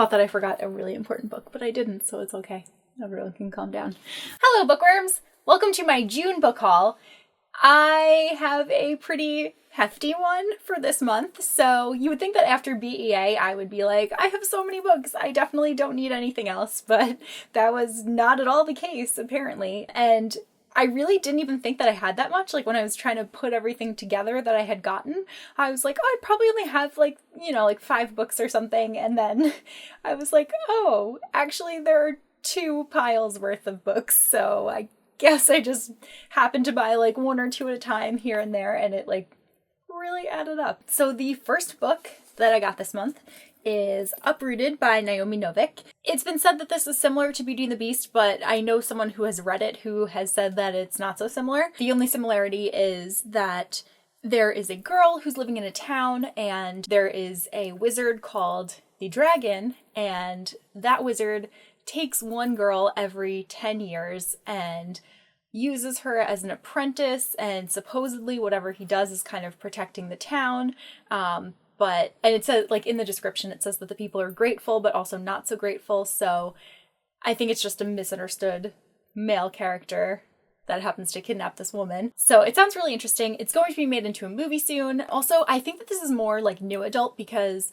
Thought that I forgot a really important book, but I didn't, so it's okay. Everyone can calm down. Hello, bookworms! Welcome to my June book haul. I have a pretty hefty one for this month, so you would think that after BEA I would be like, I have so many books, I definitely don't need anything else, but that was not at all the case, apparently. And I really didn't even think that I had that much. Like, when I was trying to put everything together that I had gotten, I was like, oh, I probably only have like 5 books or something. And then I was like, oh, actually there are 2 piles worth of books. So I guess I just happened to buy like 1 or 2 at a time here and there, and it like really added up. So the first book that I got this month is Uprooted by Naomi Novik. It's been said that this is similar to Beauty and the Beast, but I know someone who has read it who has said that it's not so similar. The only similarity is that there is a girl who's living in a town, and there is a wizard called the Dragon, and that wizard takes one girl every 10 years and uses her as an apprentice, and supposedly whatever he does is kind of protecting the town. And it says, like, in the description, it says that the people are grateful, but also not so grateful. So I think it's just a misunderstood male character that happens to kidnap this woman. So it sounds really interesting. It's going to be made into a movie soon. Also, I think that this is more like new adult, because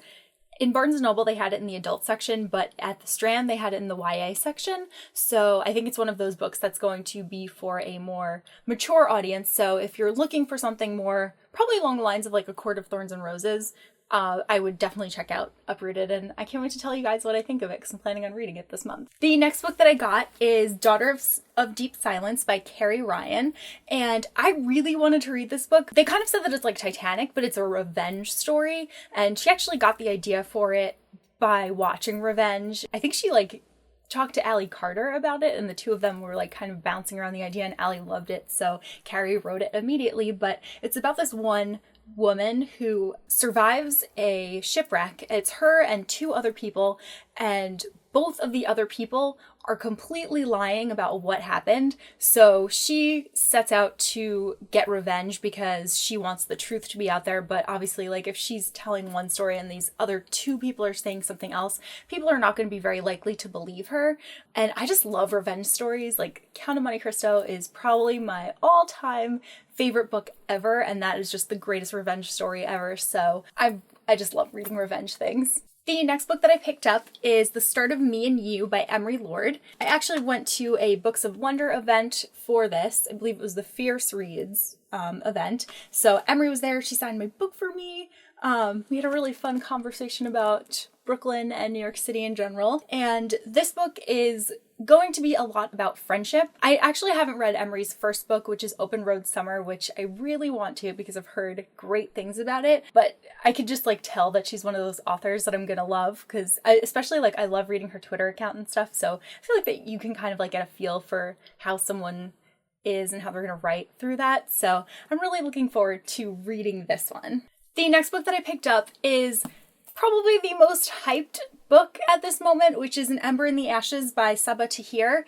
in Barnes & Noble, they had it in the adult section, but at the Strand, they had it in the YA section. So I think it's one of those books that's going to be for a more mature audience. So if you're looking for something more, probably along the lines of like A Court of Thorns and Roses, I would definitely check out Uprooted, and I can't wait to tell you guys what I think of it, because I'm planning on reading it this month. The next book that I got is Daughter of Deep Silence by Carrie Ryan, and I really wanted to read this book. They kind of said that it's like Titanic, but it's a revenge story, and she actually got the idea for it by watching Revenge. I think she like talked to Allie Carter about it, and the two of them were like kind of bouncing around the idea, and Allie loved it, so Carrie wrote it immediately. But it's about this one woman who survives a shipwreck. It's her and 2 other people, and both of the other people are completely lying about what happened. So she sets out to get revenge because she wants the truth to be out there. But obviously, like, if she's telling one story and these other 2 people are saying something else, people are not going to be very likely to believe her. And I just love revenge stories. Like, Count of Monte Cristo is probably my all-time favorite book ever, and that is just the greatest revenge story ever. So I just love reading revenge things. The next book that I picked up is The Start of Me and You by Emery Lord. I actually went to a Books of Wonder event for this. I believe it was the Fierce Reads event. So Emery was there. She signed my book for me. We had a really fun conversation about Brooklyn and New York City in general. And this book is going to be a lot about friendship. I actually haven't read Emery's first book, which is Open Road Summer, which I really want to because I've heard great things about it. But I could just like tell that she's one of those authors that I'm gonna love, because especially like I love reading her Twitter account and stuff. So I feel like that you can kind of like get a feel for how someone is and how they're gonna write through that. So I'm really looking forward to reading this one. The next book that I picked up is probably the most hyped book at this moment, which is An Ember in the Ashes by Sabaa Tahir.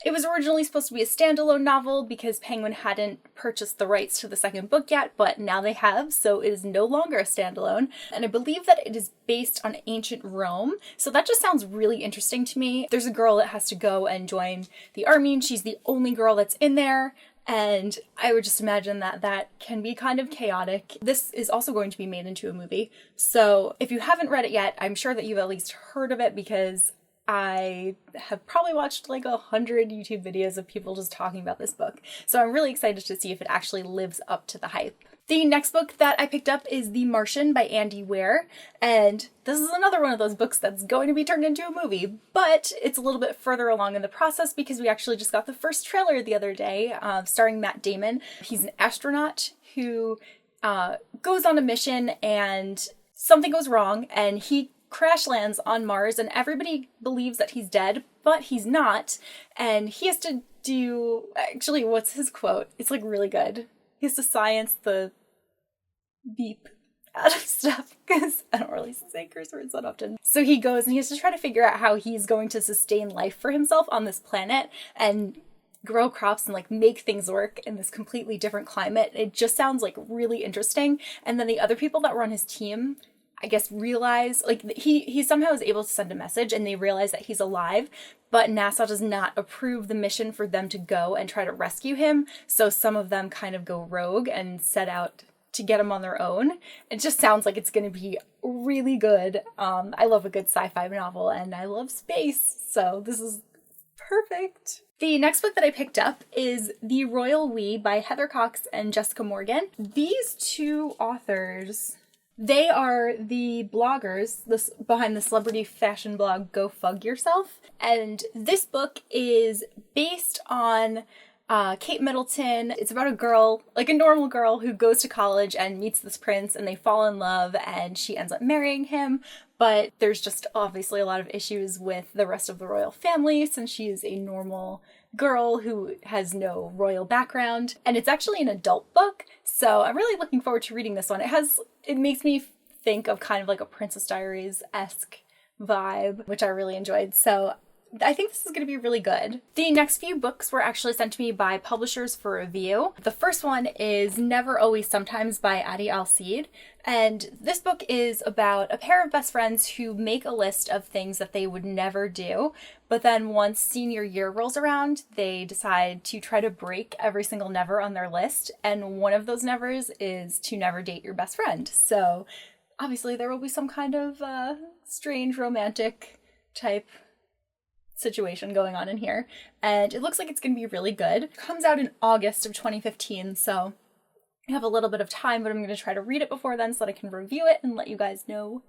It was originally supposed to be a standalone novel because Penguin hadn't purchased the rights to the second book yet, but now they have, so it is no longer a standalone. And I believe that it is based on ancient Rome, so that just sounds really interesting to me. There's a girl that has to go and join the army, and she's the only girl that's in there. And I would just imagine that that can be kind of chaotic. This is also going to be made into a movie. So if you haven't read it yet, I'm sure that you've at least heard of it, because I have probably watched like 100 YouTube videos of people just talking about this book. So I'm really excited to see if it actually lives up to the hype. The next book that I picked up is The Martian by Andy Weir, and this is another one of those books that's going to be turned into a movie, but it's a little bit further along in the process because we actually just got the first trailer the other day, starring Matt Damon. He's an astronaut who goes on a mission and something goes wrong and he crash lands on Mars, and everybody believes that he's dead, but he's not, and he has to do, actually, what's his quote? It's like really good. He has to science the beep out of stuff, because I don't really say curse words that often. So he goes and he has to try to figure out how he's going to sustain life for himself on this planet and grow crops and like make things work in this completely different climate. It just sounds like really interesting. And then the other people that were on his team I guess, realize, like, he somehow is able to send a message and they realize that he's alive, but NASA does not approve the mission for them to go and try to rescue him. So some of them kind of go rogue and set out to get him on their own. It just sounds like it's going to be really good. I love a good sci-fi novel and I love space, so this is perfect. The next book that I picked up is The Royal We by Heather Cox and Jessica Morgan. These two authors, they are the bloggers behind the celebrity fashion blog Go Fug Yourself. And this book is based on Kate Middleton. It's about a girl, like a normal girl, who goes to college and meets this prince and they fall in love and she ends up marrying him. But there's just obviously a lot of issues with the rest of the royal family since she is a normal girl who has no royal background. And it's actually an adult book, so I'm really looking forward to reading this one. It makes me think of kind of like a Princess Diaries-esque vibe, which I really enjoyed. So I think this is going to be really good. The next few books were actually sent to me by publishers for review. The first one is Never Always Sometimes by Adi Al-Seed. And this book is about a pair of best friends who make a list of things that they would never do. But then once senior year rolls around, they decide to try to break every single never on their list. And one of those nevers is to never date your best friend. So obviously there will be some kind of strange romantic type situation going on in here, and it looks like it's going to be really good. It comes out in August of 2015, so I have a little bit of time, but I'm going to try to read it before then so that I can review it and let you guys know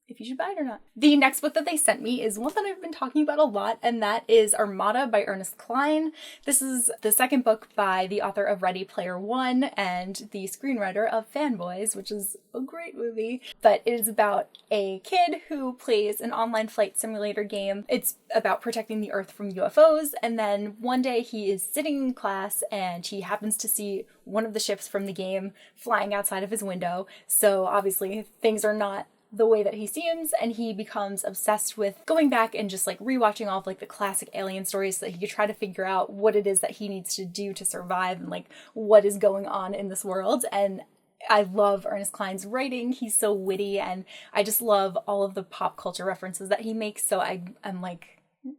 if you should buy it or not. The next book that they sent me is one that I've been talking about a lot, and that is Armada by Ernest Cline. This is the second book by the author of Ready Player One and the screenwriter of Fanboys, which is a great movie. But it is about a kid who plays an online flight simulator game. It's about protecting the Earth from UFOs, and then one day he is sitting in class and he happens to see one of the ships from the game flying outside of his window. So obviously things are not the way that he seems, and he becomes obsessed with going back and just like rewatching all of like the classic alien stories so that he could try to figure out what it is that he needs to do to survive and like what is going on in this world. And I love Ernest Cline's writing. He's so witty, and I just love all of the pop culture references that he makes, so I'm like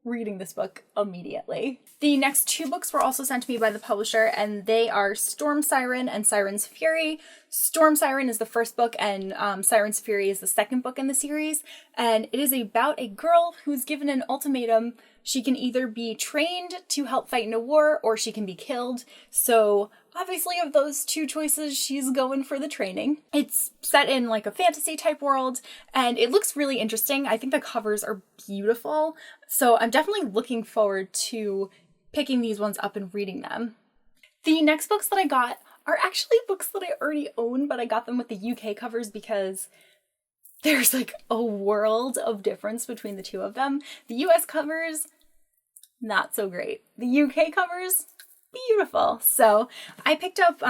reading this book immediately. The next two books were also sent to me by the publisher, and they are Storm Siren and Siren's Fury. Storm Siren is the first book, and Siren's Fury is the second book in the series, and it is about a girl who's given an ultimatum. She can either be trained to help fight in a war, or she can be killed. So obviously of those two choices, she's going for the training. It's set in like a fantasy type world, and it looks really interesting. I think the covers are beautiful, so I'm definitely looking forward to picking these ones up and reading them. The next books that I got are actually books that I already own, but I got them with the UK covers because there's like a world of difference between the two of them. The US covers, not so great. The UK covers, beautiful. So I picked up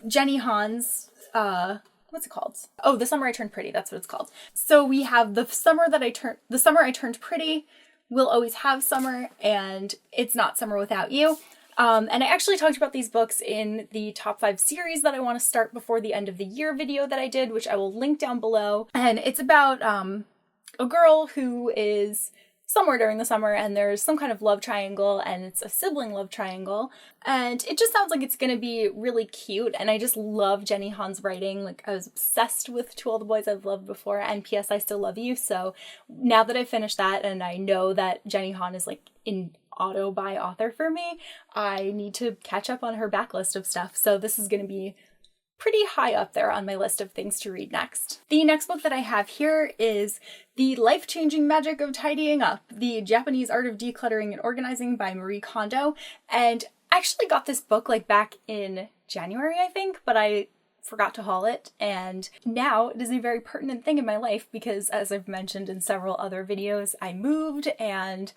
Jenny Han's, what's it called? Oh, The Summer I Turned Pretty, that's what it's called. So we have The Summer I Turned Pretty, We'll Always Have Summer, and It's Not Summer Without You. And I actually talked about these books in the top 5 series that I want to start before the end of the year video that I did, which I will link down below. And it's about a girl who is somewhere during the summer, and there's some kind of love triangle, and it's a sibling love triangle. And it just sounds like it's going to be really cute, and I just love Jenny Han's writing. Like, I was obsessed with To All the Boys I've Loved Before and P.S. I Still Love You. So now that I've finished that, and I know that Jenny Han is like in auto-buy author for me, I need to catch up on her backlist of stuff. So this is going to be pretty high up there on my list of things to read next. The next book that I have here is The Life-Changing Magic of Tidying Up, The Japanese Art of Decluttering and Organizing by Marie Kondo. And I actually got this book like back in January, I think, but I forgot to haul it, and now it is a very pertinent thing in my life because, as I've mentioned in several other videos, I moved and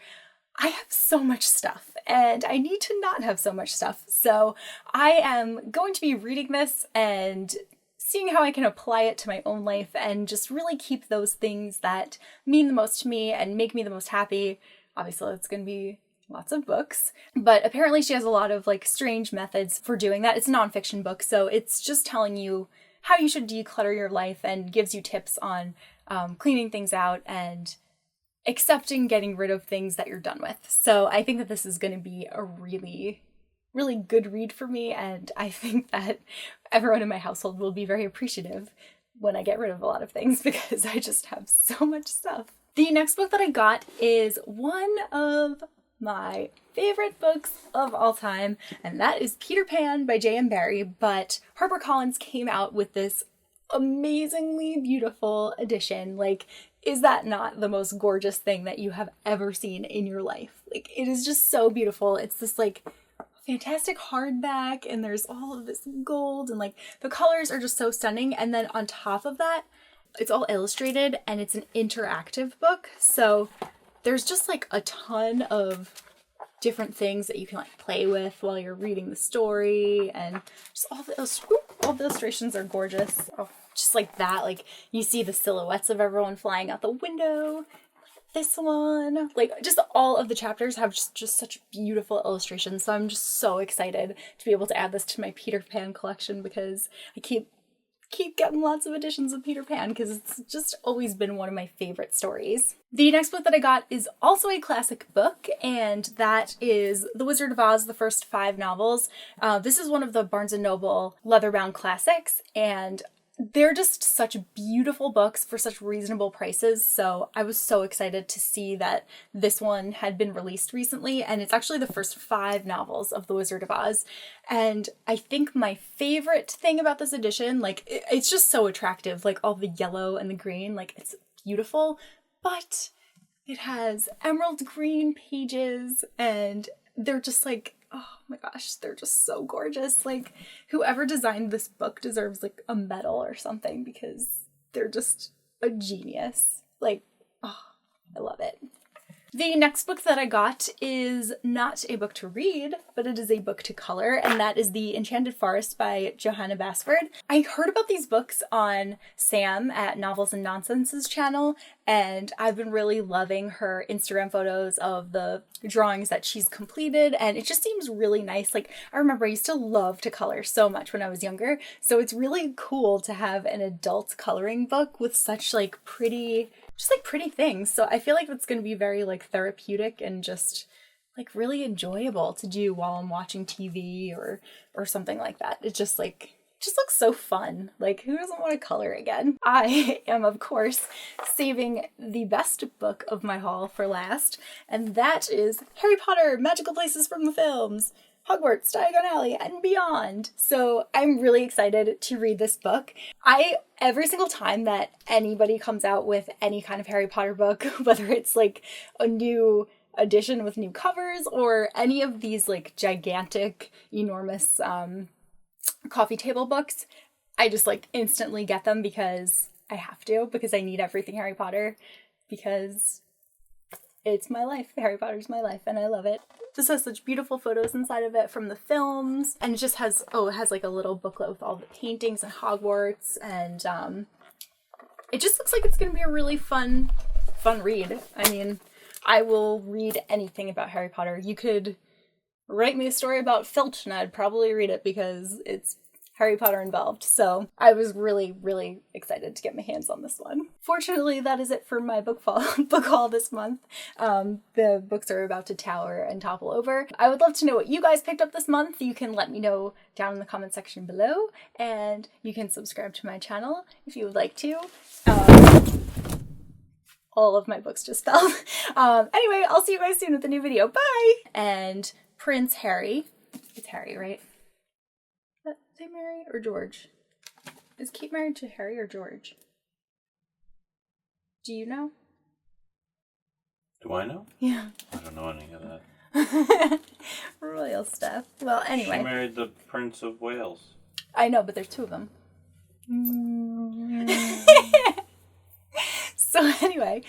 I have so much stuff, and I need to not have so much stuff. So I am going to be reading this and seeing how I can apply it to my own life and just really keep those things that mean the most to me and make me the most happy. Obviously, it's going to be lots of books, but apparently she has a lot of like strange methods for doing that. It's a nonfiction book, so it's just telling you how you should declutter your life and gives you tips on cleaning things out and accepting getting rid of things that you're done with. So I think that this is going to be a really, really good read for me, and I think that everyone in my household will be very appreciative when I get rid of a lot of things because I just have so much stuff. The next book that I got is one of my favorite books of all time, and that is Peter Pan by J.M. Barrie, but HarperCollins came out with this amazingly beautiful edition. Like, is that not the most gorgeous thing that you have ever seen in your life? Like, it is just so beautiful. It's this like fantastic hardback, and there's all of this gold, and like the colors are just so stunning. And then on top of that, it's all illustrated, and it's an interactive book. So there's just like a ton of different things that you can like play with while you're reading the story, and just all the illustrations are gorgeous. Oh, just like that, like you see the silhouettes of everyone flying out the window. This one, like just all of the chapters have just such beautiful illustrations. So I'm just so excited to be able to add this to my Peter Pan collection because I keep getting lots of editions of Peter Pan because it's just always been one of my favorite stories. The next book that I got is also a classic book, and that is The Wizard of Oz, the first 5 novels. This is one of the Barnes & Noble leather-bound classics, and they're just such beautiful books for such reasonable prices, so I was so excited to see that this one had been released recently, and it's actually the first 5 novels of The Wizard of Oz. And I think my favorite thing about this edition, like, it's just so attractive, like all the yellow and the green, like it's beautiful, but it has emerald green pages, and they're just like, oh my gosh, they're just so gorgeous. Like, whoever designed this book deserves like a medal or something because they're just a genius. Like, oh, I love it. The next book that I got is not a book to read, but it is a book to color, and that is The Enchanted Forest by Johanna Basford. I heard about these books on Sam at Novels and Nonsense's channel, and I've been really loving her Instagram photos of the drawings that she's completed, and it just seems really nice. Like, I remember I used to love to color so much when I was younger, so it's really cool to have an adult coloring book with such like pretty things. So I feel like it's going to be very like therapeutic and just like really enjoyable to do while I'm watching TV or something like that. It just looks so fun. Like, who doesn't want to color again? I am, of course, saving the best book of my haul for last, and that is Harry Potter, Magical Places from the Films, Hogwarts, Diagon Alley, and beyond. So I'm really excited to read this book. Every single time that anybody comes out with any kind of Harry Potter book, whether it's like a new edition with new covers or any of these like gigantic, enormous coffee table books, I just like instantly get them because I have to, because I need everything Harry Potter, because it's my life. Harry Potter's my life, and I love it. This has such beautiful photos inside of it from the films, and it just has, it has like a little booklet with all the paintings and Hogwarts, and it just looks like it's going to be a really fun read. I mean, I will read anything about Harry Potter. You could write me a story about Filch, and I'd probably read it because it's Harry Potter involved. So I was really, really excited to get my hands on this one. Fortunately, that is it for my book haul this month. The books are about to tower and topple over. I would love to know what you guys picked up this month. You can let me know down in the comment section below, and you can subscribe to my channel if you would like to. All of my books just fell. Anyway, I'll see you guys soon with a new video. Bye! And Prince Harry. It's Harry, right? Is he married or George? Is Kate married to Harry or George? Do you know? Do I know? Yeah. I don't know any of that. Royal stuff. Well, anyway. She married the Prince of Wales. I know, but there's 2 of them. So anyway.